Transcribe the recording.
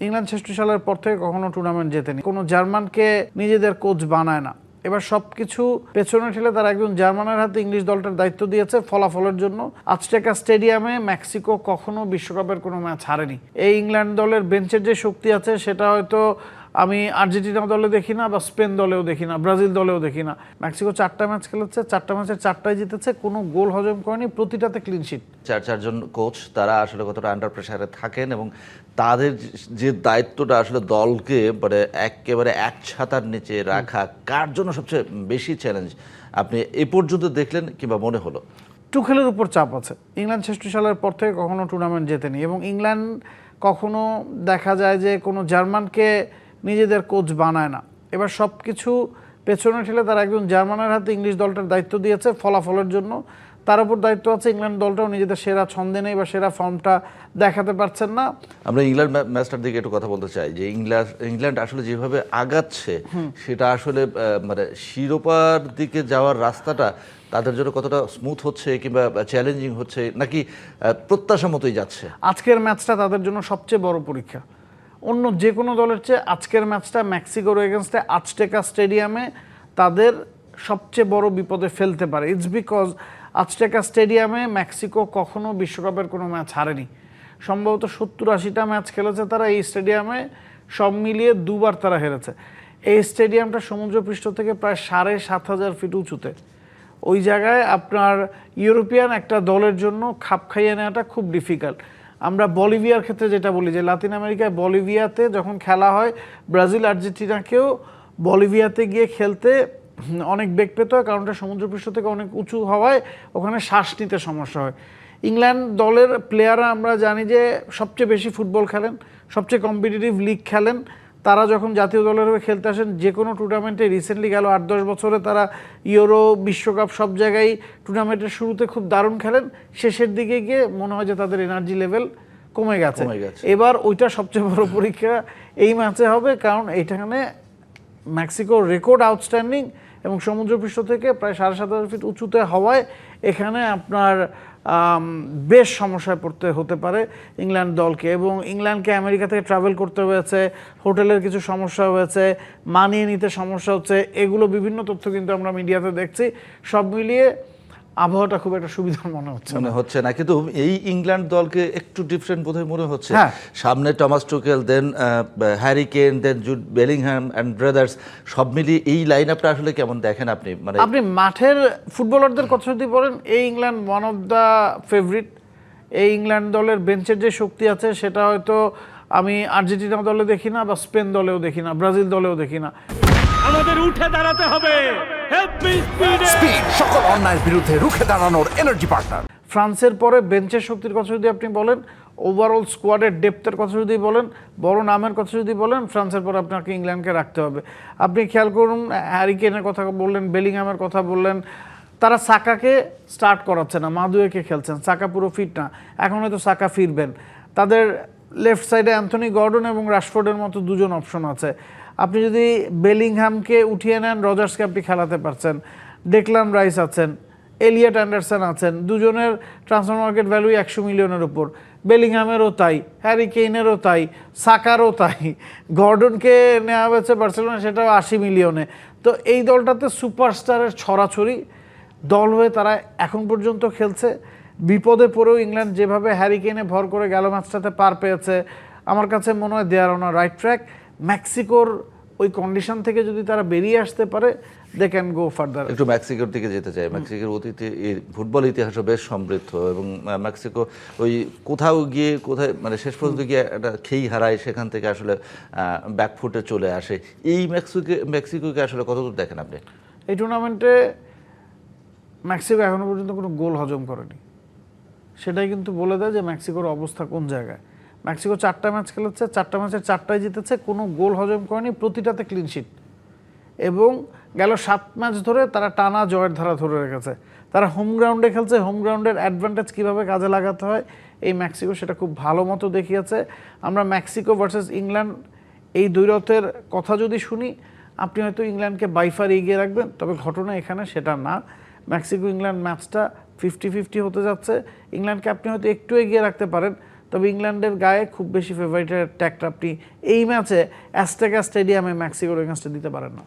England ৬৬ সালের পর থেকে কখনো টুর্নামেন্ট জেতেনি, কোনো জার্মানকে নিজেদের কোচ বানায় না। এবার সবকিছু পেছনে ঠেলে তারা একজন জার্মানের হাতে ইংলিশ দলটার দায়িত্ব দিয়েছে ফলাফলের জন্য। আজটেকা স্টেডিয়ামে মেক্সিকো কখনো বিশ্বকাপের কোনো ম্যাচ হারেনি। এই ইংল্যান্ড দলের বেঞ্চের যে শক্তি আছে সেটা হয়তো আমি আর্জেন্টিনা দলে দেখি না, বা স্পেন দলেও দেখি না, ব্রাজিল দলেও দেখি না। মেক্সিকো ৪টা ম্যাচ খেলেছে, ৪টা ম্যাচের ৪টায় জিতেছে, কোনো গোল হজম করেনি, প্রতিটাতে ক্লিনশিট। চারজন কোচ তারা আসলে কতটা আন্ডার প্রেসারে থাকেন এবং তাদের যে দায়িত্বটা আসলে দলকে মানে একেবারে এক ছাতার নিচে রাখা কার জন্য সবচেয়ে বেশি চ্যালেঞ্জ আপনি এ পর্যন্ত দেখলেন কিংবা মনে হলো? টুখেলের উপর চাপ আছে। ইংল্যান্ড ৬৬ সালের পর থেকে কখনো টুর্নামেন্ট জেতেনি, এবং ইংল্যান্ড কখনো দেখা যায় যে কোনো জার্মানকে নিজেদের কোচ বানায় না। এবার সব কিছু পেছনে ঠেলে তারা একজন জার্মানের হাতে ইংলিশ দলটার দায়িত্ব দিয়েছে ফলাফলের জন্য। তার উপর দায়িত্ব আছে ইংল্যান্ড দলটাও নিজেদের সেরা ছন্দে নেই বা সেরা ফর্মটা দেখাতে পারছেন না। আমরা ইংল্যান্ড ম্যাচটার দিকে একটু কথা বলতে চাই যে ইংল্যান্ড আসলে যেভাবে আগাচ্ছে সেটা আসলে মানে শিরোপার দিকে যাওয়ার রাস্তাটা তাদের জন্য কতটা স্মুথ হচ্ছে কিংবা চ্যালেঞ্জিং হচ্ছে, নাকি প্রত্যাশা মতোই যাচ্ছে? আজকের ম্যাচটা তাদের জন্য সবচেয়ে বড় পরীক্ষা। অন্য যে কোনো দলের চেয়ে আজকের ম্যাচটা মেক্সিকোর এগেনস্টে আজটেকা স্টেডিয়ামে তাদের সবচেয়ে বড় বিপদে ফেলতে পারে। ইটস বিকজ আজটেকা স্টেডিয়ামে মেক্সিকো কখনো বিশ্বকাপের কোনো ম্যাচ হারেনি। সম্ভবত ৭০-৮০টা ম্যাচ খেলেছে তারা এই স্টেডিয়ামে, সব মিলিয়ে দুবার তারা হেরেছে। এই স্টেডিয়ামটা সমুদ্রপৃষ্ঠ থেকে প্রায় ৭,৫০০ ফিট উঁচুতে। ওই জায়গায় আপনার ইউরোপিয়ান একটা দলের জন্য খাপ খাইয়ে নেওয়াটা খুব ডিফিকাল্ট। আমরা বলিভিয়ার ক্ষেত্রে যেটা বলি যে লাতিন আমেরিকায় বলিভিয়াতে যখন খেলা হয়, ব্রাজিল আর্জেন্টিনাকেও বলিভিয়াতে গিয়ে খেলতে অনেক বেগ পেতে হয়, কারণ এটা সমুদ্রপৃষ্ঠ থেকে অনেক উঁচু হওয়ায় ওখানে শ্বাস নিতে সমস্যা হয়। ইংল্যান্ড দলের প্লেয়াররা আমরা জানি যে সবচেয়ে বেশি ফুটবল খেলেন, সবচেয়ে কম্পিটিটিভ লিগ খেলেন। তারা যখন জাতীয় দলের হয়ে খেলতে আসেন যে কোনো টুর্নামেন্টে, রিসেন্টলি গেল ৮-১০ বছরে তারা ইউরো, বিশ্বকাপ সব জায়গায় টুর্নামেন্টের শুরুতে খুব দারুণ খেলেন, শেষের দিকে গিয়ে মনে হয় যে তাদের এনার্জি লেভেল কমে গেছে। এবার ওইটা সবচেয়ে বড় পরীক্ষা এই ম্যাচে হবে, কারণ এইখানে মেক্সিকোর রেকর্ড আউটস্ট্যান্ডিং এবং সমুদ্রপৃষ্ঠ থেকে প্রায় ৭,৫০০ ফিট উঁচুতে হওয়ায় এখানে আপনার বেশ সমস্যায় পড়তে হতে পারে ইংল্যান্ড দলকে। এবং ইংল্যান্ডকে আমেরিকা থেকে ট্রাভেল করতে হয়েছে, হোটেলের কিছু সমস্যা হয়েছে, মানিয়ে নিতে সমস্যা হচ্ছে, এগুলো বিভিন্ন তথ্য কিন্তু আমরা মিডিয়াতে দেখছি। সব মিলিয়ে আবহাওয়াটা খুব একটা সুবিধার মনে হচ্ছে না। কিন্তু এই ইংল্যান্ড দলকে একটু ডিফারেন্ট বোধহয় মনে হচ্ছে। সামনে Thomas টুকেল, then Harry Kane, then Jude Bellingham and brothers, সব মিলিয়ে এই লাইন আপটা আসলে কেমন দেখেন আপনি? মানে আপনি মাঠের ফুটবলারদের কথা যদি বলেন, এই England one of the favourite. এই ইংল্যান্ড দলের বেঞ্চের যে শক্তি আছে সেটা হয়তো আমি আর্জেন্টিনা দলে দেখি না, বা স্পেন দলেও দেখি না, ব্রাজিল দলেও দেখি না। আমাদের উঠে দাঁড়াতে হবে। স্পিড, সকল অন্যায়ের বিরুদ্ধে রুখে দাঁড়ানোর এনার্জি পার্টনার। ফ্রান্সের পরে বেঞ্চের শক্তির কথা যদি আপনি বলেন, ওভারঅল স্কোয়াডের ডেপথের কথা যদি বলেন, বড় নামের কথা যদি বলেন, ফ্রান্সের পরে আপনাকে ইংল্যান্ডকে রাখতে হবে। আপনি খেয়াল করুন, হ্যারি কেনের কথা বললেন, বেলিংহামের কথা বললেন, তারা সাকাকে স্টার্ট করাচ্ছে না, মাদুয়েকে খেলছেন, সাকা পুরো ফিট না, এখন হয়তো সাকা ফিরবেন। তাদের লেফট সাইডে অ্যান্থনি গর্ডন এবং রাশফোর্ডের মতো দুজন অপশন আছে। আপনি যদি বেলিংহামকে উঠিয়ে নেন, রজার্সকে আপনি খেলাতে পারছেন, ডেকলান রাইস আছেন, এলিয়ট অ্যান্ডারসন আছেন, দুজনের ট্রান্সফার মার্কেট ভ্যালু ১০০ মিলিয়নের উপর। বেলিংহামেরও তাই, হ্যারি কেইনেরও তাই, সাকারও তাই। গর্ডনকে নেওয়া হয়েছে বার্সেলোনা, সেটাও ৮০ মিলিয়নে। তো এই দলটাতে সুপারস্টারের ছড়াছড়ি দল হয়ে তারা এখন পর্যন্ত খেলছে। বিপদে পড়েও ইংল্যান্ড যেভাবে হ্যারি কেইনে ভর করে গেল ম্যাচটাতে পার পেয়েছে, আমার কাছে মনে হয় দে আর অন আ রাইট ট্র্যাক। মেক্সিকোর ওই কন্ডিশন থেকে যদি তারা বেরিয়ে আসতে পারে, দে ক্যান গো ফার্দার। একটু মেক্সিকোর দিকে যেতে চাই। মেক্সিকোর অতীতে ফুটবল ইতিহাসও বেশ সমৃদ্ধ, এবং মেক্সিকো ওই কোথাও গিয়ে কোথায় মানে শেষ পর্যন্ত গিয়ে একটা খেই হারায়, সেখান থেকে আসলে ব্যাকফুটে চলে আসে। এই মেক্সিকোকে আসলে কতদূর দেখেন আপনি? এই টুর্নামেন্টে মেক্সিকো এখনো পর্যন্ত কোনো গোল হজম করেনি, সেটাই কিন্তু বলে দেয় যে মেক্সিকোর অবস্থা কোন জায়গায়। মেক্সিকো 4টা ম্যাচ খেলেছে, 4টা ম্যাচের 4টায় জিতেছে, কোনো গোল হজম করেনি, প্রতিটাতে ক্লিনশিট। এবং গেল 7 ম্যাচ ধরে তারা টানা জয়ের ধারা ধরে রেখেছে। তারা হোম গ্রাউন্ডে খেলছে, হোম গ্রাউন্ডের অ্যাডভান্টেজ কীভাবে কাজে লাগাতে হয় এই মেক্সিকো সেটা খুব ভালো মতো দেখিয়েছে। আমরা মেক্সিকো ভার্সেস ইংল্যান্ড এই দ্বৈরথের কথা যদি শুনি, আপনি হয়তো ইংল্যান্ডকে বাইফার এগিয়ে রাখবেন, তবে ঘটনা এখানে সেটা না। মেক্সিকো ইংল্যান্ড ম্যাচটা 50-50 হতে যাচ্ছে। ইংল্যান্ডকে আপনি হয়তো একটু এগিয়ে রাখতে পারেন, তবে তবে ইংল্যান্ডের গায়ে খুব বেশি ফেভারিটের ট্যাগটা আপনি এই ম্যাচে অ্যাজটেকা স্টেডিয়ামে মেক্সিকোর এগেনস্টে দিতে পারেন না।